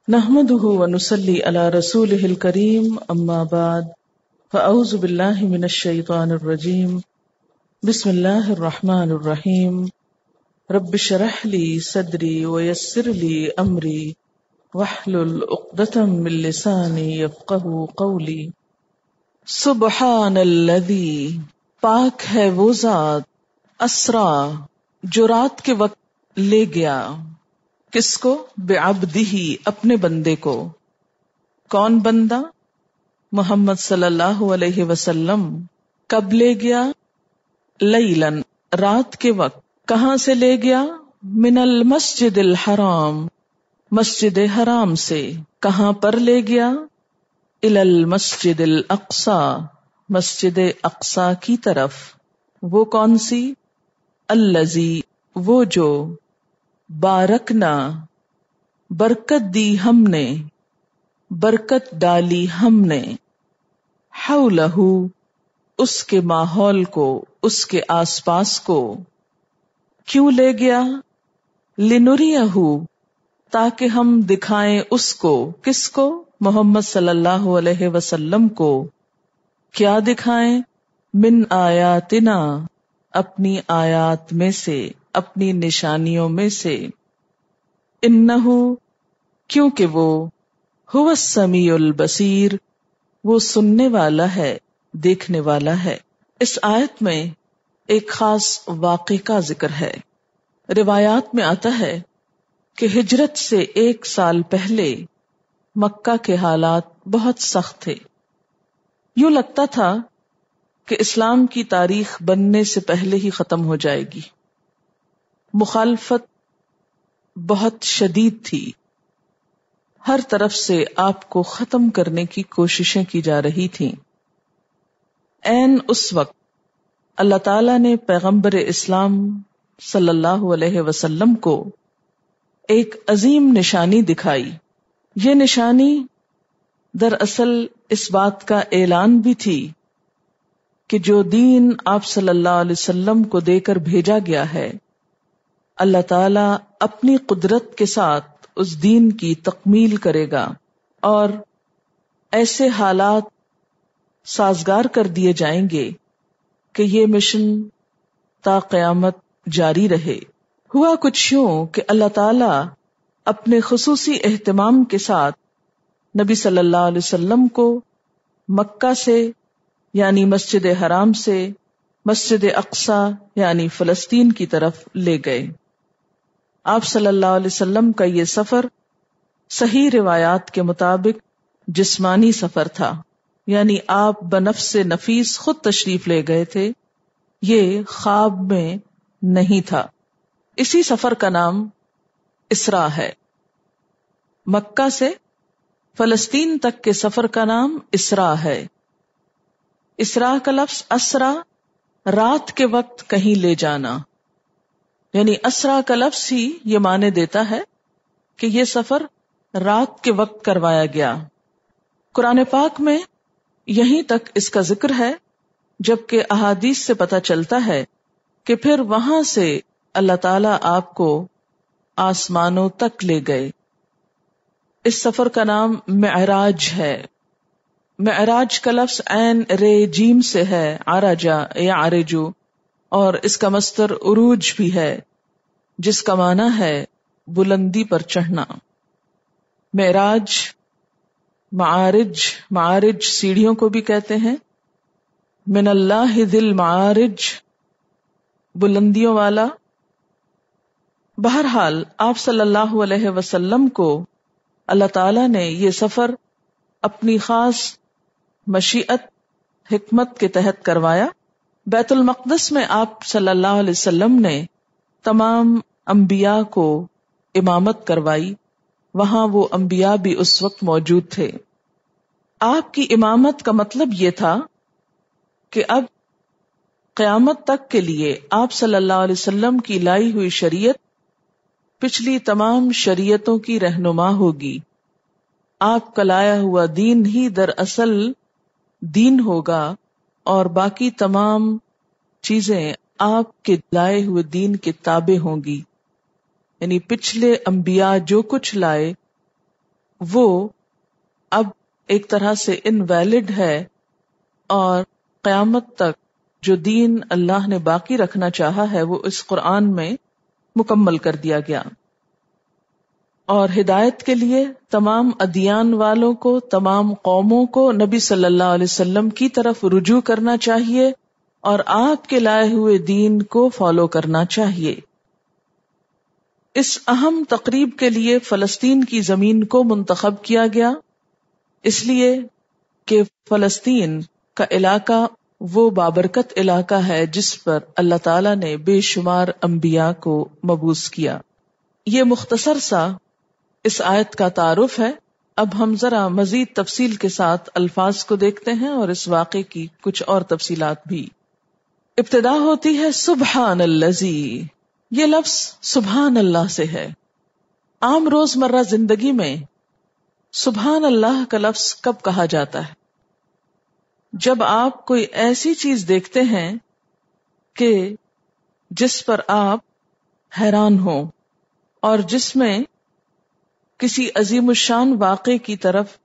نحمده ونصلي على رسوله الكريم اما بعد فاعوذ بالله من الشيطان الرجيم بسم الله الرحمن الرحيم رب اشرح لي صدري ويسر لي امري واحلل عقدة من لساني يفقهوا قولي. سبحان الذي، پاک ہے وہ ذات، اسرا جو رات کے وقت لے گیا، کس کو؟ بعبدہ اپنے بندے کو. کون بندہ؟ محمد صلی اللہ علیہ وسلم. کب لے گیا؟ لیلاً رات کے وقت. کہاں سے لے گیا؟ من المسجد الحرام مسجد حرام سے. کہاں پر لے گیا؟ الی المسجد الاقصی مسجد اقصی کی طرف. وہ کون سی؟ الذی وہ جو، بارکنا برکت دی ہم نے، برکت ڈالی ہم نے، حولہ اس کے ماحول کو، اس کے آس پاس کو. کیوں لے گیا؟ لنریہ تاکہ ہم دکھائیں اس کو. کس کو؟ محمد صلی اللہ علیہ وسلم کو. کیا دکھائیں؟ من آیاتنا اپنی آیات میں سے، اپنی نشانیوں میں سے. انہ کیونکہ وہ، هو السمیع البصیر وہ سننے والا ہے، دیکھنے والا ہے. اس آیت میں ایک خاص واقعے کا ذکر ہے. روایات میں آتا ہے کہ ہجرت سے 1 سال پہلے مکہ کے حالات بہت سخت تھے. یوں لگتا تھا کہ اسلام کی تاریخ بننے سے پہلے ہی ختم ہو جائے گی. مخالفت بہت شدید تھی، ہر طرف سے آپ کو ختم کرنے کی کوششیں کی جا رہی تھیں. عین اس وقت اللہ تعالیٰ نے پیغمبر اسلام صلی اللہ علیہ وسلم کو ایک عظیم نشانی دکھائی. یہ نشانی دراصل اس بات کا اعلان بھی تھی کہ جو دین آپ صلی اللہ علیہ وسلم کو دے کر بھیجا گیا ہے، اللہ تعالیٰ اپنی قدرت کے ساتھ اس دین کی تکمیل کرے گا، اور ایسے حالات سازگار کر دیے جائیں گے کہ یہ مشن تا قیامت جاری رہے. ہوا کچھ یوں کہ اللہ تعالیٰ اپنے خصوصی اہتمام کے ساتھ نبی صلی اللہ علیہ وسلم کو مکہ سے یعنی مسجد حرام سے مسجد اقصی یعنی فلسطین کی طرف لے گئے. آپ صلی اللہ علیہ وسلم کا یہ سفر صحیح روایات کے مطابق جسمانی سفر تھا، یعنی آپ بنفس نفیس خود تشریف لے گئے تھے، یہ خواب میں نہیں تھا. اسی سفر کا نام اسراء ہے. مکہ سے فلسطین تک کے سفر کا نام اسراء ہے. اسراء کا لفظ اسرا رات کے وقت کہیں لے جانا، یعنی اسرا کا لفظ ہی یہ معنی دیتا ہے کہ یہ سفر رات کے وقت کروایا گیا. قرآن پاک میں یہیں تک اس کا ذکر ہے، جبکہ احادیث سے پتہ چلتا ہے کہ پھر وہاں سے اللہ تعالیٰ آپ کو آسمانوں تک لے گئے. اس سفر کا نام معراج ہے. معراج کا لفظ عین رے جیم سے ہے، عرجا یا عرجو، اور اس کا مصدر عروج بھی ہے جس کا معنی ہے بلندی پر چڑھنا. معراج، معارج سیڑھیوں کو بھی کہتے ہیں. من اللہ ذی المعارج بلندیوں والا. بہرحال آپ صلی اللہ علیہ وسلم کو اللہ تعالیٰ نے یہ سفر اپنی خاص مشیت حکمت کے تحت کروایا. بیت المقدس میں آپ صلی اللہ علیہ وسلم نے تمام انبیاء کو امامت کروائی. وہاں وہ انبیاء بھی اس وقت موجود تھے. آپ کی امامت کا مطلب یہ تھا کہ اب قیامت تک کے لیے آپ صلی اللہ علیہ وسلم کی لائی ہوئی شریعت پچھلی تمام شریعتوں کی رہنما ہوگی. آپ کا لایا ہوا دین ہی دراصل دین ہوگا، اور باقی تمام چیزیں آپ کے لائے ہوئے دین کے تابع ہوں گی. یعنی پچھلے انبیاء جو کچھ لائے وہ اب ایک طرح سے انویلڈ ہے، اور قیامت تک جو دین اللہ نے باقی رکھنا چاہا ہے وہ اس قرآن میں مکمل کر دیا گیا. اور ہدایت کے لیے تمام ادیان والوں کو، تمام قوموں کو نبی صلی اللہ علیہ وسلم کی طرف رجوع کرنا چاہیے اور آپ کے لائے ہوئے دین کو فالو کرنا چاہیے. اس اہم تقریب کے لیے فلسطین کی زمین کو منتخب کیا گیا، اس لیے کہ فلسطین کا علاقہ وہ بابرکت علاقہ ہے جس پر اللہ تعالیٰ نے بے شمار انبیاء کو مبعوث کیا. یہ مختصر سا اس آیت کا تعارف ہے. اب ہم ذرا مزید تفصیل کے ساتھ الفاظ کو دیکھتے ہیں اور اس واقعے کی کچھ اور تفصیلات بھی. ابتدا ہوتی ہے سبحان الذی. یہ لفظ سبحان اللہ سے ہے. عام روز مرہ زندگی میں سبحان اللہ کا لفظ کب کہا جاتا ہے؟ جب آپ کوئی ایسی چیز دیکھتے ہیں کہ جس پر آپ حیران ہو اور جس میں کسی عظیم الشان واقعے کی طرف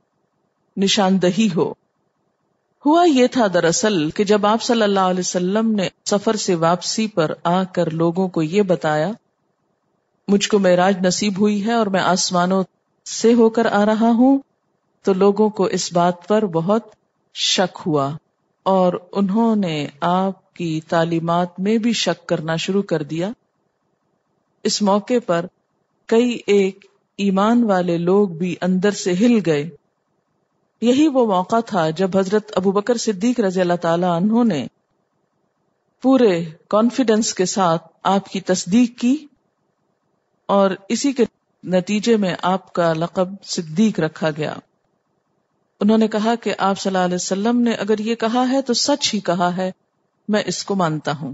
نشاندہی ہو. ہوا یہ تھا دراصل کہ جب آپ صلی اللہ علیہ وسلم نے سفر سے واپسی پر آ کر لوگوں کو یہ بتایا مجھ کو معراج نصیب ہوئی ہے اور میں آسمانوں سے ہو کر آ رہا ہوں، تو لوگوں کو اس بات پر بہت شک ہوا اور انہوں نے آپ کی تعلیمات میں بھی شک کرنا شروع کر دیا. اس موقع پر کئی ایک ایمان والے لوگ بھی اندر سے ہل گئے. یہی وہ موقع تھا جب حضرت ابوبکر صدیق رضی اللہ تعالی عنہ نے پورے کانفیڈنس کے ساتھ آپ کی تصدیق کی اور اسی کے نتیجے میں آپ کا لقب صدیق رکھا گیا. انہوں نے کہا کہ آپ صلی اللہ علیہ وسلم نے اگر یہ کہا ہے تو سچ ہی کہا ہے، میں اس کو مانتا ہوں.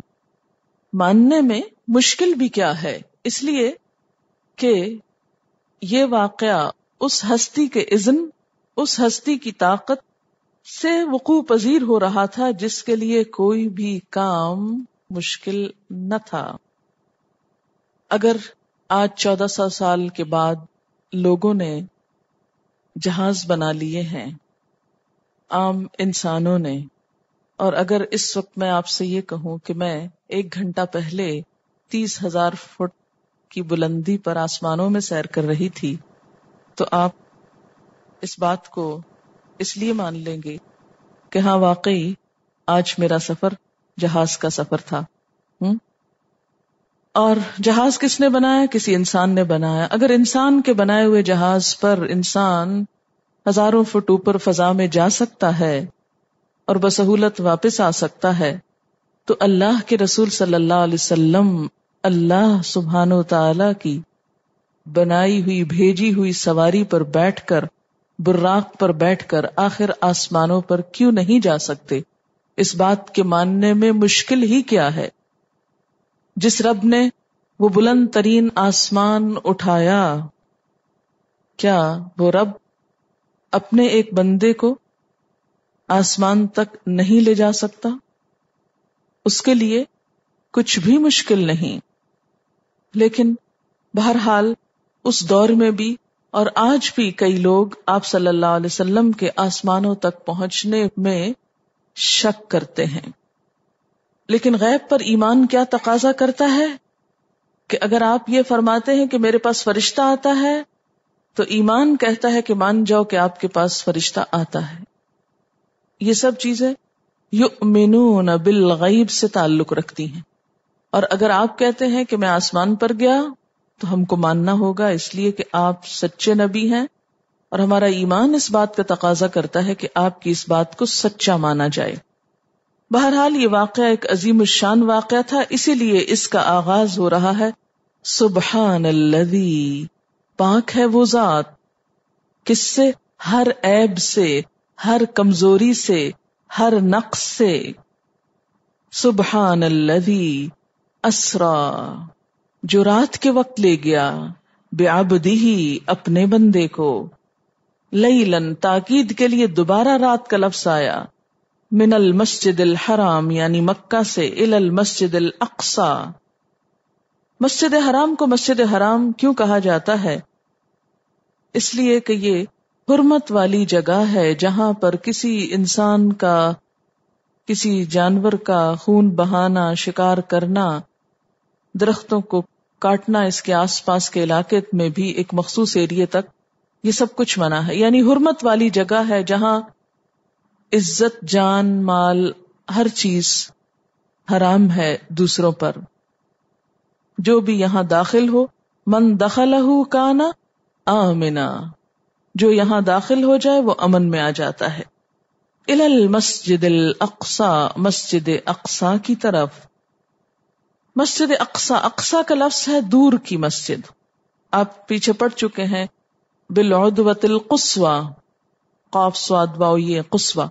ماننے میں مشکل بھی کیا ہے، اس لیے کہ یہ واقعہ اس ہستی کے اذن، اس ہستی کی طاقت سے وقوع پذیر ہو رہا تھا جس کے لیے کوئی بھی کام مشکل نہ تھا. اگر آج 1400 سال کے بعد لوگوں نے جہاز بنا لیے ہیں، عام انسانوں نے، اور اگر اس وقت میں آپ سے یہ کہوں کہ میں 1 گھنٹہ پہلے 30,000 فٹ کی بلندی پر آسمانوں میں سیر کر رہی تھی، تو آپ اس بات کو اس لیے مان لیں گے کہ ہاں واقعی آج میرا سفر جہاز کا سفر تھا. اور جہاز کس نے بنایا؟ کسی انسان نے بنایا. اگر انسان کے بنائے ہوئے جہاز پر انسان ہزاروں فٹ اوپر فضا میں جا سکتا ہے اور بسہولت واپس آ سکتا ہے، تو اللہ کے رسول صلی اللہ علیہ وسلم اللہ سبحانہ و تعالی کی بنائی ہوئی بھیجی ہوئی سواری پر بیٹھ کر، براق پر بیٹھ کر آخر آسمانوں پر کیوں نہیں جا سکتے؟ اس بات کے ماننے میں مشکل ہی کیا ہے؟ جس رب نے وہ بلند ترین آسمان اٹھایا، کیا وہ رب اپنے ایک بندے کو آسمان تک نہیں لے جا سکتا؟ اس کے لیے کچھ بھی مشکل نہیں. لیکن بہرحال اس دور میں بھی اور آج بھی کئی لوگ آپ صلی اللہ علیہ وسلم کے آسمانوں تک پہنچنے میں شک کرتے ہیں. لیکن غیب پر ایمان کیا تقاضا کرتا ہے کہ اگر آپ یہ فرماتے ہیں کہ میرے پاس فرشتہ آتا ہے، تو ایمان کہتا ہے کہ مان جاؤ کہ آپ کے پاس فرشتہ آتا ہے. یہ سب چیزیں یؤمنون بالغیب سے تعلق رکھتی ہیں. اور اگر آپ کہتے ہیں کہ میں آسمان پر گیا تو ہم کو ماننا ہوگا، اس لیے کہ آپ سچے نبی ہیں اور ہمارا ایمان اس بات کا تقاضا کرتا ہے کہ آپ کی اس بات کو سچا مانا جائے. بہرحال یہ واقعہ ایک عظیم الشان واقعہ تھا، اسی لیے اس کا آغاز ہو رہا ہے سبحان الذی. پاک ہے وہ ذات، کس سے؟ ہر عیب سے، ہر کمزوری سے، ہر نقص سے. سبحان الذی اسرا، جو رات کے وقت لے گیا، بعبدہ، اپنے بندے کو. لیلاً، تاکید کے لیے دوبارہ رات کا لفظ آیا. من المسجد الحرام، یعنی مکہ سے، الی المسجد الاقصی. مسجد حرام کو مسجد حرام کیوں کہا جاتا ہے؟ اس لیے کہ یہ حرمت والی جگہ ہے جہاں پر کسی انسان کا، کسی جانور کا خون بہانا، شکار کرنا، درختوں کو کاٹنا، اس کے آس پاس کے علاقے میں بھی ایک مخصوص ایریے تک یہ سب کچھ منع ہے. یعنی حرمت والی جگہ ہے جہاں عزت، جان، مال، ہر چیز حرام ہے دوسروں پر. جو بھی یہاں داخل ہو، من دخلہ کان آمنا، جو یہاں داخل ہو جائے وہ امن میں آ جاتا ہے. الی المسجد الاقصی، مسجد اقصی کی طرف. مسجد اقصی، اقصی کا لفظ ہے دور کی مسجد. آپ پیچھے پڑھ چکے ہیں بالعدوۃ القصوی، قاف صاد واو یہ قصوی.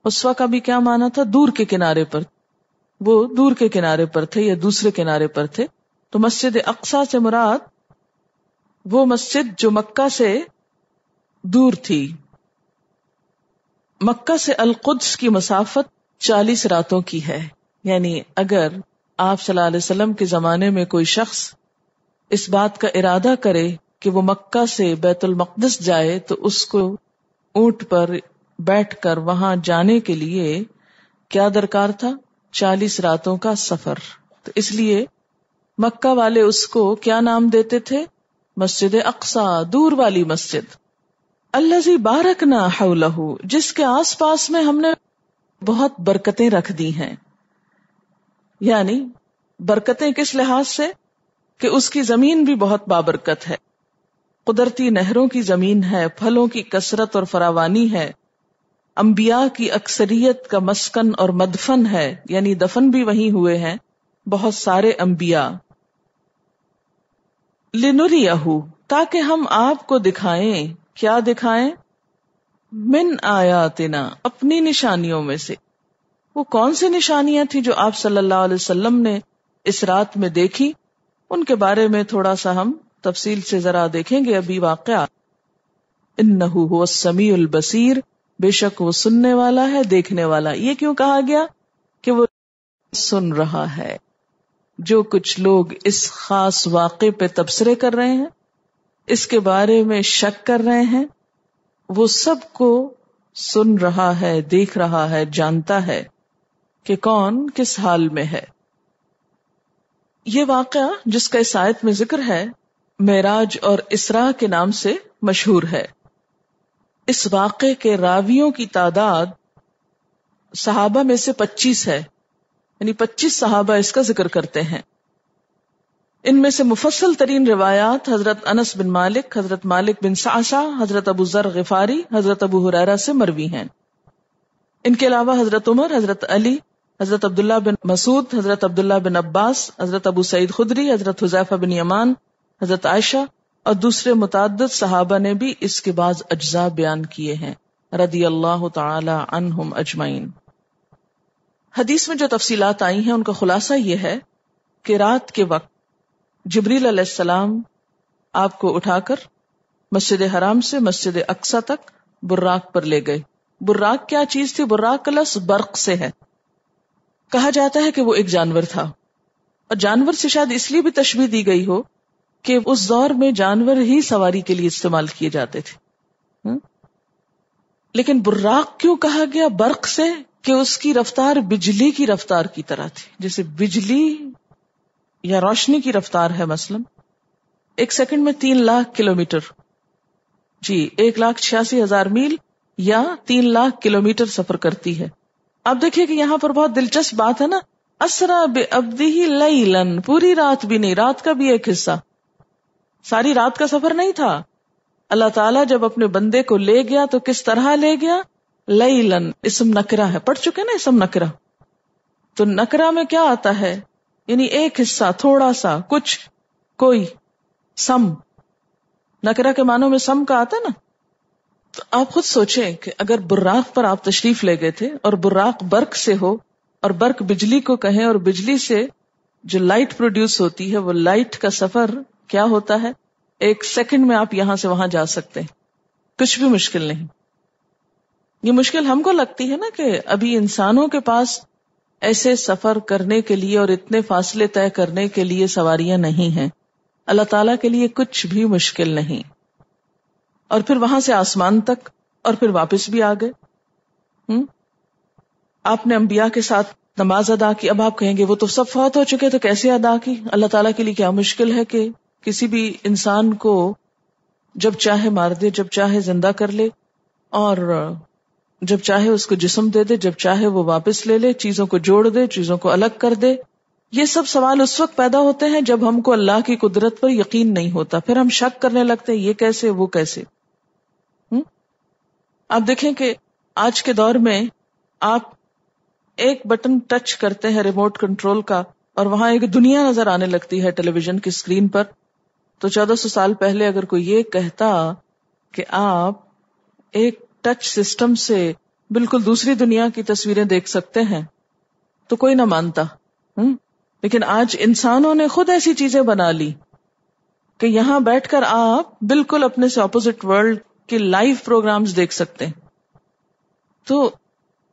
قصوی کا بھی کیا معنی تھا؟ دور کے کنارے پر. وہ دور کے کنارے پر تھے یا دوسرے کنارے پر تھے. تو مسجد اقصی سے مراد وہ مسجد جو مکہ سے دور تھی. مکہ سے القدس کی مسافت 40 راتوں کی ہے. یعنی اگر آپ صلی اللہ علیہ وسلم کے زمانے میں کوئی شخص اس بات کا ارادہ کرے کہ وہ مکہ سے بیت المقدس جائے تو اس کو اونٹ پر بیٹھ کر وہاں جانے کے لیے کیا درکار تھا؟ 40 راتوں کا سفر. تو اس لیے مکہ والے اس کو کیا نام دیتے تھے؟ مسجد اقصی، دور والی مسجد. الذی بارکنا حولہ، جس کے آس پاس میں ہم نے بہت برکتیں رکھ دی ہیں. یعنی برکتیں کس لحاظ سے کہ اس کی زمین بھی بہت بابرکت ہے، قدرتی نہروں کی زمین ہے، پھلوں کی کثرت اور فراوانی ہے، انبیاء کی اکثریت کا مسکن اور مدفن ہے، یعنی دفن بھی وہیں ہوئے ہیں بہت سارے انبیاء. لنریہ، تاکہ ہم آپ کو دکھائیں. کیا دکھائیں؟ من آیاتنا، اپنی نشانیوں میں سے. وہ کون سی نشانیاں تھیں جو آپ صلی اللہ علیہ وسلم نے اس رات میں دیکھی؟ ان کے بارے میں تھوڑا سا ہم تفصیل سے ذرا دیکھیں گے ابھی واقعہ. انہ هو السمیع البصیر، بے شک وہ سننے والا ہے، دیکھنے والا. یہ کیوں کہا گیا کہ وہ سن رہا ہے؟ جو کچھ لوگ اس خاص واقعے پہ تبصرے کر رہے ہیں، اس کے بارے میں شک کر رہے ہیں، وہ سب کو سن رہا ہے، دیکھ رہا ہے، جانتا ہے کہ کون کس حال میں ہے. یہ واقعہ جس کا اس آیت میں ذکر ہے معراج اور اسراء کے نام سے مشہور ہے. اس واقعے کے راویوں کی تعداد صحابہ میں سے 25 ہے، یعنی 25 صحابہ اس کا ذکر کرتے ہیں. ان میں سے مفصل ترین روایات حضرت انس بن مالک، حضرت مالک بن صعصع، حضرت ابو ذر غفاری، حضرت ابو ہریرہ سے مروی ہیں. ان کے علاوہ حضرت عمر، حضرت علی، حضرت عبداللہ بن مسعود، حضرت عبداللہ بن عباس، حضرت ابو سعید خدری، حضرت حذیفہ بن یمان، حضرت عائشہ اور دوسرے متعدد صحابہ نے بھی اس کے بعض اجزاء بیان کیے ہیں رضی اللہ تعالی عنہم اجمعین. حدیث میں جو تفصیلات آئی ہیں ان کا خلاصہ یہ ہے کہ رات کے وقت جبریل علیہ السلام آپ کو اٹھا کر مسجد حرام سے مسجد اقصی تک براق پر لے گئے. براق کیا چیز تھی؟ براق کا لفظ برق سے ہے. کہا جاتا ہے کہ وہ ایک جانور تھا، اور جانور سے شاید اس لیے بھی تشبیہ دی گئی ہو کہ اس دور میں جانور ہی سواری کے لیے استعمال کیے جاتے تھے. لیکن براق کیوں کہا گیا برق سے؟ کہ اس کی رفتار بجلی کی رفتار کی طرح تھی. جیسے بجلی یا روشنی کی رفتار ہے، مثلا 1 سیکنڈ میں 3 لاکھ کلومیٹر، 1,86,000 میل یا 3 لاکھ کلومیٹر سفر کرتی ہے. آپ دیکھیے کہ یہاں پر بہت دلچسپ بات ہے نا، اسرا بعبدہ لیلاً، پوری رات بھی نہیں، رات کا بھی ایک حصہ، ساری رات کا سفر نہیں تھا. اللہ تعالیٰ جب اپنے بندے کو لے گیا تو کس طرح لے گیا؟ لیلاً، اسم نکرہ ہے، پڑھ چکے نا اسم نکرہ. تو نکرہ میں کیا آتا ہے؟ یعنی ایک حصہ، تھوڑا سا، کچھ، کوئی، سم. نکرہ کے معنوں میں سم کا آتا نا. تو آپ خود سوچیں کہ اگر براق پر آپ تشریف لے گئے تھے اور براق برق سے ہو، اور برق بجلی کو کہیں، اور بجلی سے جو لائٹ پروڈیوس ہوتی ہے وہ لائٹ کا سفر کیا ہوتا ہے؟ 1 سیکنڈ میں آپ یہاں سے وہاں جا سکتے ہیں، کچھ بھی مشکل نہیں. یہ مشکل ہم کو لگتی ہے نا کہ ابھی انسانوں کے پاس ایسے سفر کرنے کے لیے اور اتنے فاصلے طے کرنے کے لیے سواریاں نہیں ہیں. اللہ تعالیٰ کے لیے کچھ بھی مشکل نہیں. اور پھر وہاں سے آسمان تک، اور پھر واپس بھی آ گئے۔ آپ نے انبیاء کے ساتھ نماز ادا کی، اب آپ کہیں گے وہ تو سب فوت ہو چکے تو کیسے ادا کی؟ اللہ تعالیٰ کے لیے کیا مشکل ہے کہ کسی بھی انسان کو جب چاہے مار دے، جب چاہے زندہ کر لے، اور جب چاہے اس کو جسم دے دے، جب چاہے وہ واپس لے لے، چیزوں کو جوڑ دے، چیزوں کو الگ کر دے۔ یہ سب سوال اس وقت پیدا ہوتے ہیں جب ہم کو اللہ کی قدرت پر یقین نہیں ہوتا، پھر ہم شک کرنے لگتے ہیں یہ کیسے، وہ کیسے۔ آپ دیکھیں کہ آج کے دور میں آپ ایک بٹن ٹچ کرتے ہیں ریموٹ کنٹرول کا اور وہاں ایک دنیا نظر آنے لگتی ہے ٹیلی ویژن کی اسکرین پر۔ تو 1400 سال پہلے اگر کوئی یہ کہتا کہ آپ ایک ٹچ سسٹم سے بالکل دوسری دنیا کی تصویریں دیکھ سکتے ہیں تو کوئی نہ مانتا۔ لیکن آج انسانوں نے خود ایسی چیزیں بنا لی کہ یہاں بیٹھ کر آپ بالکل اپنے سے اپوزٹ ورلڈ کے لائیو پروگرامز دیکھ سکتے ہیں۔ تو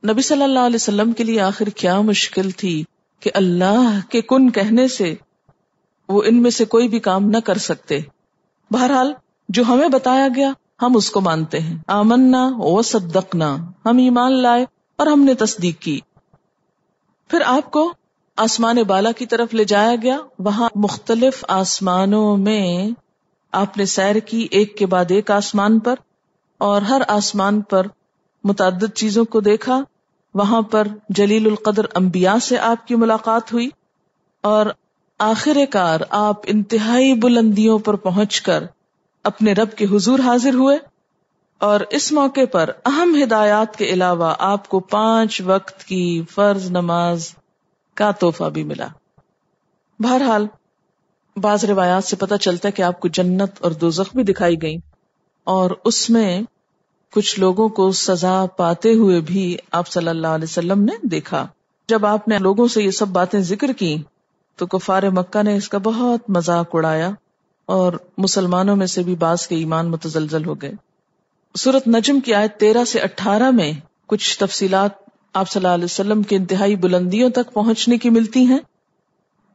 نبی صلی اللہ علیہ وسلم کے لیے آخر کیا مشکل تھی کہ اللہ کے کن کہنے سے وہ ان میں سے کوئی بھی کام نہ کر سکتے۔ بہرحال جو ہمیں بتایا گیا ہم اس کو مانتے ہیں، آمنا وصدقنا، ہم ایمان لائے اور ہم نے تصدیق کی۔ پھر آپ کو آسمان بالا کی طرف لے جایا گیا، وہاں مختلف آسمانوں میں آپ نے سیر کی، ایک کے بعد ایک آسمان پر، اور ہر آسمان پر متعدد چیزوں کو دیکھا۔ وہاں پر جلیل القدر انبیاء سے آپ کی ملاقات ہوئی، اور آخر کار آپ انتہائی بلندیوں پر پہنچ کر اپنے رب کے حضور حاضر ہوئے، اور اس موقع پر اہم ہدایات کے علاوہ آپ کو 5 وقت کی فرض نماز کا تحفہ بھی ملا۔ بہرحال بعض روایات سے پتہ چلتا ہے کہ آپ کو جنت اور دوزخ بھی دکھائی گئیں، اور اس میں کچھ لوگوں کو سزا پاتے ہوئے بھی آپ صلی اللہ علیہ وسلم نے دیکھا۔ جب آپ نے لوگوں سے یہ سب باتیں ذکر کی تو کفار مکہ نے اس کا بہت مذاق اڑایا، اور مسلمانوں میں سے بھی بعض کے ایمان متزلزل ہو گئے۔ سورۃ نجم کی آیت 13 سے 18 میں کچھ تفصیلات آپ صلی اللہ علیہ وسلم کے انتہائی بلندیوں تک پہنچنے کی ملتی ہیں۔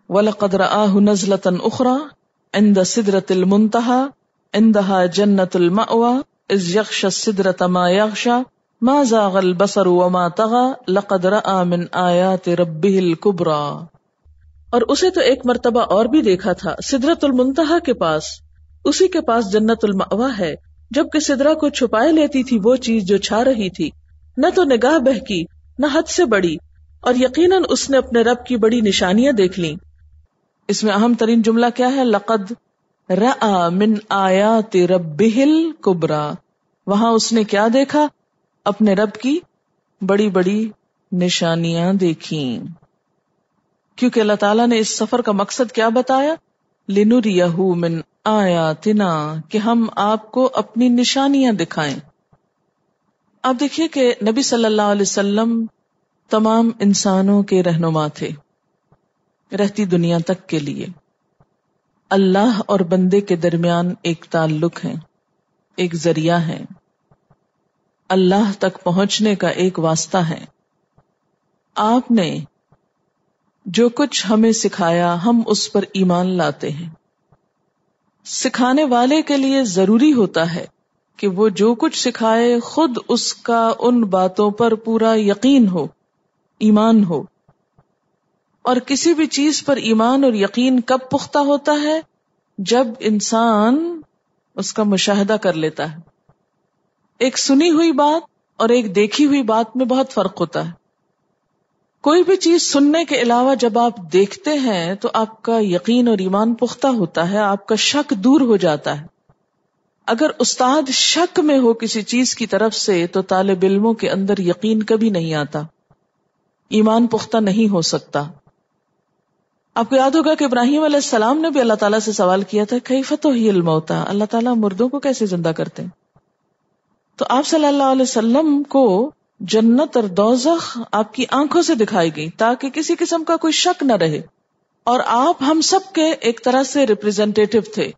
وَلَقَدْ رَآهُ نَزْلَةً أُخْرَى عِنْدَ سِدْرَةِ الْمُنْتَهَى عِنْدَهَا جَنَّةُ الْمَأْوَى إِذْ يَغْشَى السِّدْرَةَ مَا يَغْشَى مَا زَاغَ الْبَصَرُ وَمَا طَغَى لَقَدْ رَآى مِنْ آيَاتِ رَبِّهِ الْكُبْرَى۔ اور اسے تو ایک مرتبہ اور بھی دیکھا تھا سدرۃ المنتہا کے پاس، اسی کے پاس جنت المأویٰ ہے، جبکہ سدرہ کو چھپائے لیتی تھی وہ چیز جو چھا رہی تھی، نہ تو نگاہ بہکی نہ حد سے بڑی، اور یقیناً اس نے اپنے رب کی بڑی نشانیاں دیکھ لیں۔ اس میں اہم ترین جملہ کیا ہے؟ لقد رأى من آیات ربہ الکبریٰ۔ وہاں اس نے کیا دیکھا؟ اپنے رب کی بڑی بڑی نشانیاں دیکھیں۔ کیونکہ اللہ تعالیٰ نے اس سفر کا مقصد کیا بتایا؟ لِنُرِيَهُ مِنْ آیاتنا، کہ ہم آپ کو اپنی نشانیاں دکھائیں۔ آپ دیکھیے کہ نبی صلی اللہ علیہ وسلم تمام انسانوں کے رہنما تھے، رہتی دنیا تک کے لیے۔ اللہ اور بندے کے درمیان ایک تعلق ہے، ایک ذریعہ ہے، اللہ تک پہنچنے کا ایک واسطہ ہے۔ آپ نے جو کچھ ہمیں سکھایا ہم اس پر ایمان لاتے ہیں۔ سکھانے والے کے لیے ضروری ہوتا ہے کہ وہ جو کچھ سکھائے خود اس کا ان باتوں پر پورا یقین ہو، ایمان ہو۔ اور کسی بھی چیز پر ایمان اور یقین کب پختہ ہوتا ہے؟ جب انسان اس کا مشاہدہ کر لیتا ہے۔ ایک سنی ہوئی بات اور ایک دیکھی ہوئی بات میں بہت فرق ہوتا ہے۔ کوئی بھی چیز سننے کے علاوہ جب آپ دیکھتے ہیں تو آپ کا یقین اور ایمان پختہ ہوتا ہے، آپ کا شک دور ہو جاتا ہے۔ اگر استاد شک میں ہو کسی چیز کی طرف سے تو طالب علموں کے اندر یقین کبھی نہیں آتا، ایمان پختہ نہیں ہو سکتا۔ آپ کو یاد ہوگا کہ ابراہیم علیہ السلام نے بھی اللہ تعالیٰ سے سوال کیا تھا کیف تحیی الموتیٰ، اللہ تعالیٰ مردوں کو کیسے زندہ کرتے ہیں؟ تو آپ صلی اللہ علیہ وسلم کو جنت اور دوزخ آپ کی آنکھوں سے دکھائی گئی تاکہ کسی قسم کا کوئی شک نہ رہے، اور آپ ہم سب کے ایک طرح سے ریپریزنٹیٹو تھے،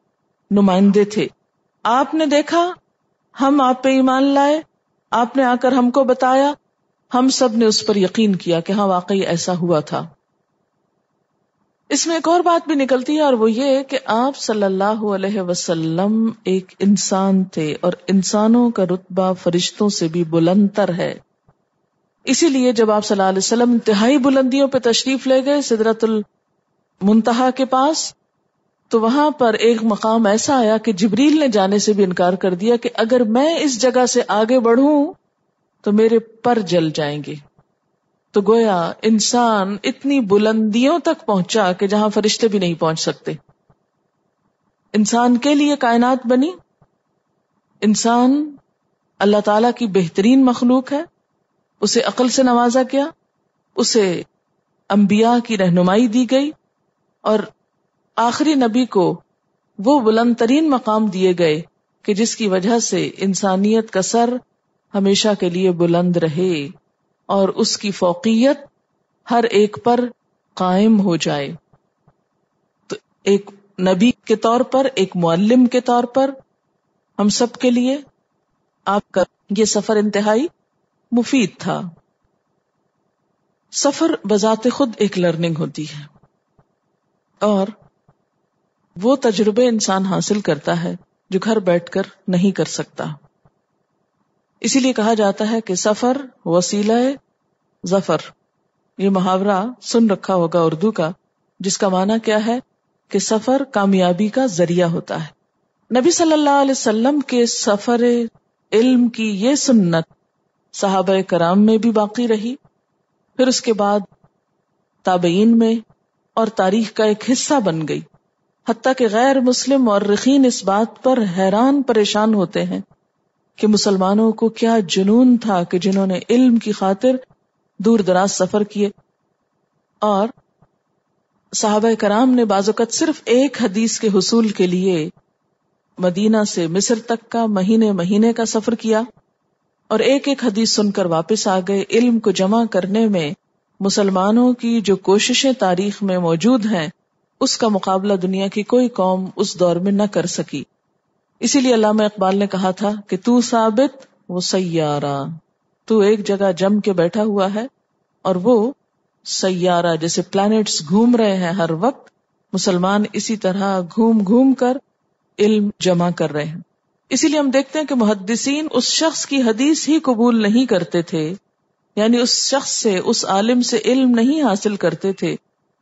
نمائندے تھے۔ آپ نے دیکھا، ہم آپ پہ ایمان لائے، آپ نے آ کر ہم کو بتایا، ہم سب نے اس پر یقین کیا کہ ہاں واقعی ایسا ہوا تھا۔ اس میں ایک اور بات بھی نکلتی ہے، اور وہ یہ کہ آپ صلی اللہ علیہ وسلم ایک انسان تھے، اور انسانوں کا رتبہ فرشتوں سے بھی بلند تر ہے. اسی لیے جب آپ صلی اللہ علیہ وسلم انتہائی بلندیوں پہ تشریف لے گئے سدرۃ المنتہا کے پاس، تو وہاں پر ایک مقام ایسا آیا کہ جبریل نے جانے سے بھی انکار کر دیا کہ اگر میں اس جگہ سے آگے بڑھوں تو میرے پر جل جائیں گے. تو گویا انسان اتنی بلندیوں تک پہنچا کہ جہاں فرشتے بھی نہیں پہنچ سکتے. انسان کے لیے کائنات بنی. انسان اللہ تعالی کی بہترین مخلوق ہے، اسے عقل سے نوازا گیا، اسے انبیاء کی رہنمائی دی گئی، اور آخری نبی کو وہ بلند ترین مقام دیے گئے کہ جس کی وجہ سے انسانیت کا سر ہمیشہ کے لیے بلند رہے اور اس کی فوقیت ہر ایک پر قائم ہو جائے. تو ایک نبی کے طور پر، ایک معلم کے طور پر ہم سب کے لیے آپ کا یہ سفر انتہائی مفید تھا. سفر بذات خود ایک لرننگ ہوتی ہے، اور وہ تجربے انسان حاصل کرتا ہے جو گھر بیٹھ کر نہیں کر سکتا. اسی لیے کہا جاتا ہے کہ سفر وسیلہ ظفر. یہ محاورہ سن رکھا ہوگا اردو کا، جس کا معنی کیا ہے کہ سفر کامیابی کا ذریعہ ہوتا ہے. نبی صلی اللہ علیہ وسلم کے سفر علم کی یہ سنت صحابہ کرام میں بھی باقی رہی، پھر اس کے بعد تابعین میں، اور تاریخ کا ایک حصہ بن گئی. حتیٰ کہ غیر مسلم مورخین اس بات پر حیران پریشان ہوتے ہیں کہ مسلمانوں کو کیا جنون تھا کہ جنہوں نے علم کی خاطر دور دراز سفر کیے. اور صحابہ کرام نے بعض اوقات صرف ایک حدیث کے حصول کے لیے مدینہ سے مصر تک کا مہینے کا سفر کیا، اور ایک ایک حدیث سن کر واپس آ گئے. علم کو جمع کرنے میں مسلمانوں کی جو کوششیں تاریخ میں موجود ہیں، اس کا مقابلہ دنیا کی کوئی قوم اس دور میں نہ کر سکی. اسی لیے علامہ اقبال نے کہا تھا کہ تو ثابت وہ سیارہ، تو ایک جگہ جم کے بیٹھا ہوا ہے اور وہ سیارہ، جیسے پلانٹس گھوم رہے ہیں ہر وقت، مسلمان اسی طرح گھوم گھوم کر علم جمع کر رہے ہیں. اسی لیے ہم دیکھتے ہیں کہ محدثین اس شخص کی حدیث ہی قبول نہیں کرتے تھے، یعنی اس شخص سے، اس عالم سے علم نہیں حاصل کرتے تھے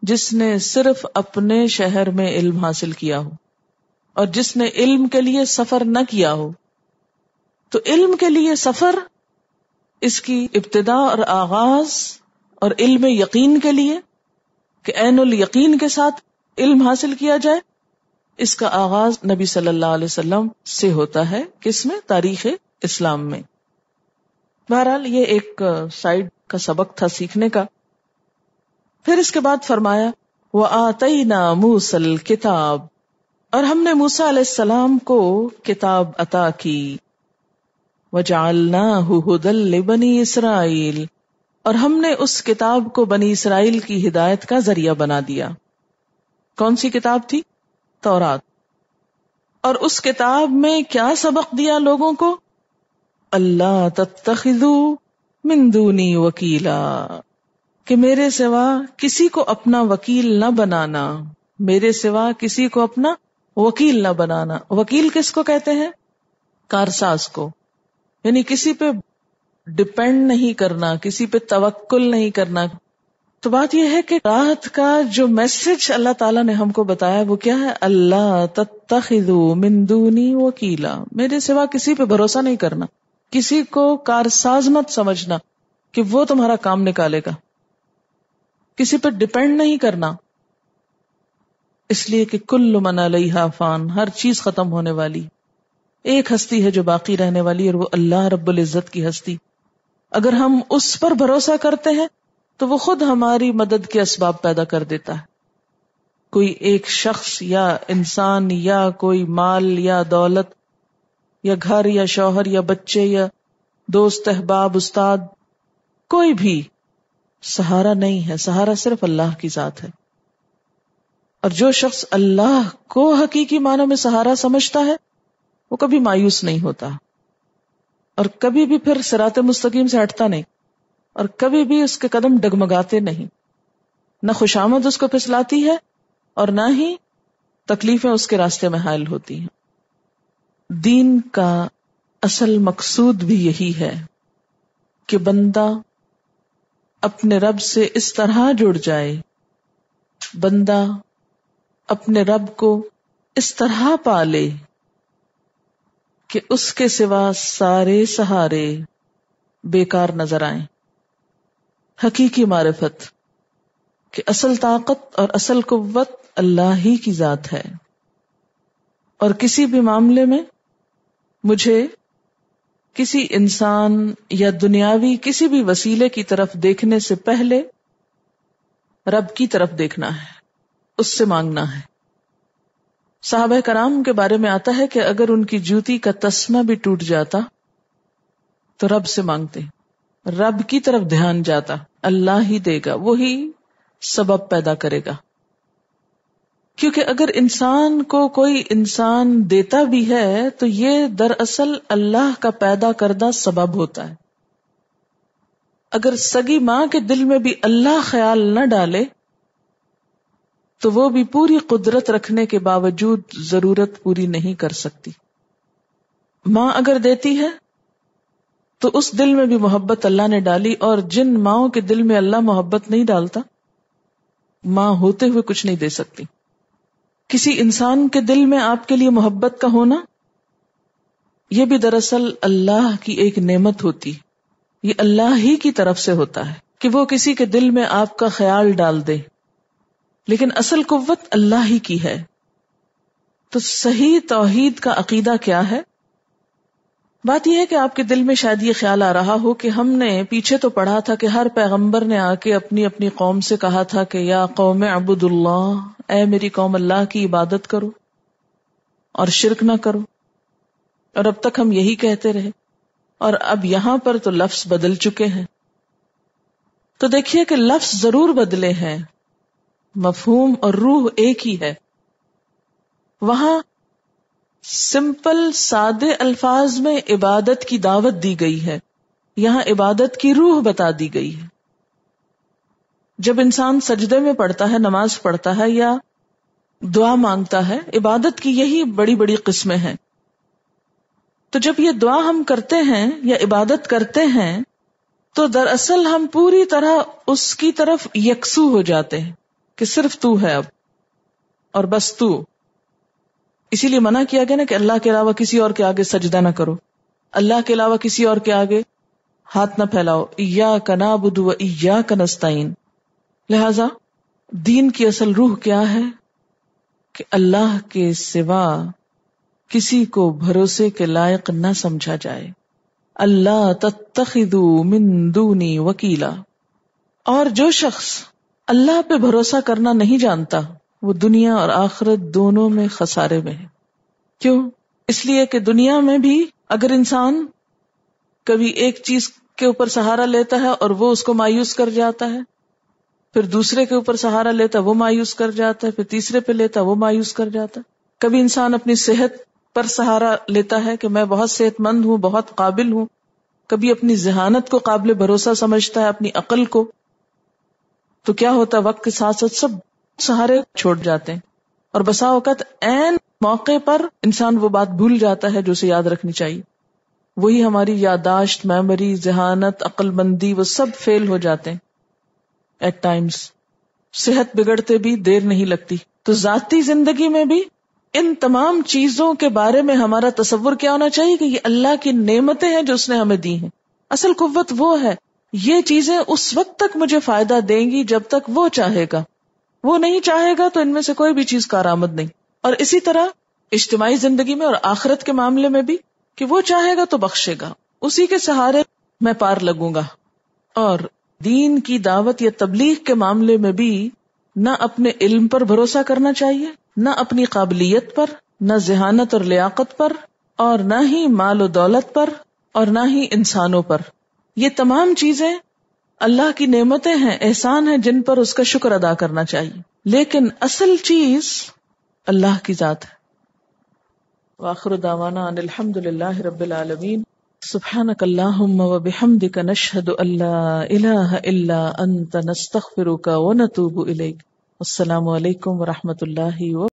جس نے صرف اپنے شہر میں علم حاصل کیا ہو اور جس نے علم کے لیے سفر نہ کیا ہو. تو علم کے لیے سفر، اس کی ابتدا اور آغاز، اور علم یقین کے لیے کہ عین الیقین کے ساتھ علم حاصل کیا جائے، اس کا آغاز نبی صلی اللہ علیہ وسلم سے ہوتا ہے. کس میں؟ تاریخ اسلام میں. بہرحال یہ ایک سائیڈ کا سبق تھا سیکھنے کا. پھر اس کے بعد فرمایا وَآتَيْنَا مُوسَى الْكِتَابَ، اور ہم نے موسیٰ علیہ السلام کو کتاب عطا کی. وَجَعَلْنَاهُ هُدًى لِبَنِي إِسْرَائِيلَ، اور ہم نے اس کتاب کو بنی اسرائیل کی ہدایت کا ذریعہ بنا دیا. کون سی کتاب تھی؟ تورات. اور اس کتاب میں کیا سبق دیا لوگوں کو؟ اللہ تتخذوا من دونی وکیلا، کہ میرے سوا کسی کو اپنا وکیل نہ بنانا، میرے سوا کسی کو اپنا وکیل نہ بنانا. وکیل کس کو کہتے ہیں؟ کارساز کو، یعنی کسی پہ ڈپینڈ نہیں کرنا، کسی پہ توکل نہیں کرنا. تو بات یہ ہے کہ رات کا جو میسج اللہ تعالیٰ نے ہم کو بتایا وہ کیا ہے؟ اللہ تتخذوا من دونی وکیلا، میرے سوا کسی پہ بھروسہ نہیں کرنا، کسی کو کارساز مت سمجھنا کہ وہ تمہارا کام نکالے گا، کسی پہ ڈپینڈ نہیں کرنا. اس لیے کہ کل من علیہا فان، ہر چیز ختم ہونے والی، ایک ہستی ہے جو باقی رہنے والی، اور وہ اللہ رب العزت کی ہستی. اگر ہم اس پر بھروسہ کرتے ہیں تو وہ خود ہماری مدد کے اسباب پیدا کر دیتا ہے. کوئی ایک شخص یا انسان یا کوئی مال یا دولت یا گھر یا شوہر یا بچے یا دوست احباب استاد، کوئی بھی سہارا نہیں ہے. سہارا صرف اللہ کی ذات ہے. اور جو شخص اللہ کو حقیقی معنوں میں سہارا سمجھتا ہے وہ کبھی مایوس نہیں ہوتا، اور کبھی بھی پھر صراط مستقیم سے ہٹتا نہیں، اور کبھی بھی اس کے قدم ڈگمگاتے نہیں. نہ خوشامد اس کو پھسلاتی ہے اور نہ ہی تکلیفیں اس کے راستے میں حائل ہوتی ہیں۔ دین کا اصل مقصود بھی یہی ہے کہ بندہ اپنے رب سے اس طرح جڑ جائے، بندہ اپنے رب کو اس طرح پالے کہ اس کے سوا سارے سہارے بیکار نظر آئیں۔ حقیقی معرفت کہ اصل طاقت اور اصل قوت اللہ ہی کی ذات ہے، اور کسی بھی معاملے میں مجھے کسی انسان یا دنیاوی کسی بھی وسیلے کی طرف دیکھنے سے پہلے رب کی طرف دیکھنا ہے، اس سے مانگنا ہے۔ صحابہ کرام کے بارے میں آتا ہے کہ اگر ان کی جوتی کا تسمہ بھی ٹوٹ جاتا تو رب سے مانگتے، رب کی طرف دھیان جاتا، اللہ ہی دے گا، وہی سبب پیدا کرے گا۔ کیونکہ اگر انسان کو کوئی انسان دیتا بھی ہے تو یہ دراصل اللہ کا پیدا کردہ سبب ہوتا ہے۔ اگر سگی ماں کے دل میں بھی اللہ خیال نہ ڈالے تو وہ بھی پوری قدرت رکھنے کے باوجود ضرورت پوری نہیں کر سکتی۔ ماں اگر دیتی ہے تو اس دل میں بھی محبت اللہ نے ڈالی، اور جن ماؤں کے دل میں اللہ محبت نہیں ڈالتا، ماں ہوتے ہوئے کچھ نہیں دے سکتی۔ کسی انسان کے دل میں آپ کے لیے محبت کا ہونا، یہ بھی دراصل اللہ کی ایک نعمت ہوتی، یہ اللہ ہی کی طرف سے ہوتا ہے کہ وہ کسی کے دل میں آپ کا خیال ڈال دے، لیکن اصل قوت اللہ ہی کی ہے۔ تو صحیح توحید کا عقیدہ کیا ہے؟ بات یہ ہے کہ آپ کے دل میں شاید یہ خیال آ رہا ہو کہ ہم نے پیچھے تو پڑھا تھا کہ ہر پیغمبر نے آ کے اپنی اپنی قوم سے کہا تھا کہ یا قوم اعبدوا اللہ، اے میری قوم اللہ کی عبادت کرو اور شرک نہ کرو، اور اب تک ہم یہی کہتے رہے، اور اب یہاں پر تو لفظ بدل چکے ہیں۔ تو دیکھیے کہ لفظ ضرور بدلے ہیں، مفہوم اور روح ایک ہی ہے۔ وہاں سمپل سادے الفاظ میں عبادت کی دعوت دی گئی ہے، یہاں عبادت کی روح بتا دی گئی ہے۔ جب انسان سجدے میں پڑھتا ہے، نماز پڑھتا ہے یا دعا مانگتا ہے، عبادت کی یہی بڑی بڑی قسمیں ہیں۔ تو جب یہ دعا ہم کرتے ہیں یا عبادت کرتے ہیں تو دراصل ہم پوری طرح اس کی طرف یکسو ہو جاتے ہیں کہ صرف تو ہے اب، اور بس تو۔ اسی لیے منع کیا گیا نا کہ اللہ کے علاوہ کسی اور کے آگے سجدہ نہ کرو، اللہ کے علاوہ کسی اور کے آگے ہاتھ نہ پھیلاؤ، ایاک نعبد و ایاک نستعین۔ لہذا دین کی اصل روح کیا ہے کہ اللہ کے سوا کسی کو بھروسے کے لائق نہ سمجھا جائے۔ اللہ تتخذوا من دونی وکیلا، اور جو شخص اللہ پہ بھروسہ کرنا نہیں جانتا وہ دنیا اور آخرت دونوں میں خسارے میں ہے۔ کیوں؟ اس لیے کہ دنیا میں بھی اگر انسان کبھی ایک چیز کے اوپر سہارا لیتا ہے اور وہ اس کو مایوس کر جاتا ہے، پھر دوسرے کے اوپر سہارا لیتا ہے وہ مایوس کر جاتا ہے، پھر تیسرے پہ لیتا ہے وہ مایوس کر جاتا ہے۔ کبھی انسان اپنی صحت پر سہارا لیتا ہے کہ میں بہت صحت مند ہوں، بہت قابل ہوں، کبھی اپنی ذہانت کو قابل بھروسہ سمجھتا ہے، اپنی عقل کو، تو کیا ہوتا ہے وقت کے ساتھ ساتھ سب سہارے چھوڑ جاتے ہیں، اور بسا اوقات عین موقع پر انسان وہ بات بھول جاتا ہے جو اسے یاد رکھنی چاہیے۔ وہی ہماری یادداشت، میموری، ذہانت، عقل مندی، وہ سب فیل ہو جاتے ہیں ایٹ ٹائمز۔ صحت بگڑتے بھی دیر نہیں لگتی۔ تو ذاتی زندگی میں بھی ان تمام چیزوں کے بارے میں ہمارا تصور کیا ہونا چاہیے کہ یہ اللہ کی نعمتیں ہیں جو اس نے ہمیں دی ہیں۔ اصل قوت وہ ہے، یہ چیزیں اس وقت تک مجھے فائدہ دیں گی جب تک وہ چاہے گا، وہ نہیں چاہے گا تو ان میں سے کوئی بھی چیز کارآمد نہیں۔ اور اسی طرح اجتماعی زندگی میں اور آخرت کے معاملے میں بھی کہ وہ چاہے گا تو بخشے گا، اسی کے سہارے میں پار لگوں گا۔ اور دین کی دعوت یا تبلیغ کے معاملے میں بھی نہ اپنے علم پر بھروسہ کرنا چاہیے، نہ اپنی قابلیت پر، نہ ذہانت اور لیاقت پر، اور نہ ہی مال و دولت پر، اور نہ ہی انسانوں پر۔ یہ تمام چیزیں اللہ کی نعمتیں ہیں، احسان ہیں جن پر اس کا شکر ادا کرنا چاہیے، لیکن اصل چیز اللہ کی ذات ہے۔ وآخر دعوانا ان الحمد للہ رب العالمین۔ سبحانک اللہم وبحمدک نشہد ان لا الہ الا انت نستغفرک ونتوب الیک۔ السلام علیکم ورحمۃ اللہ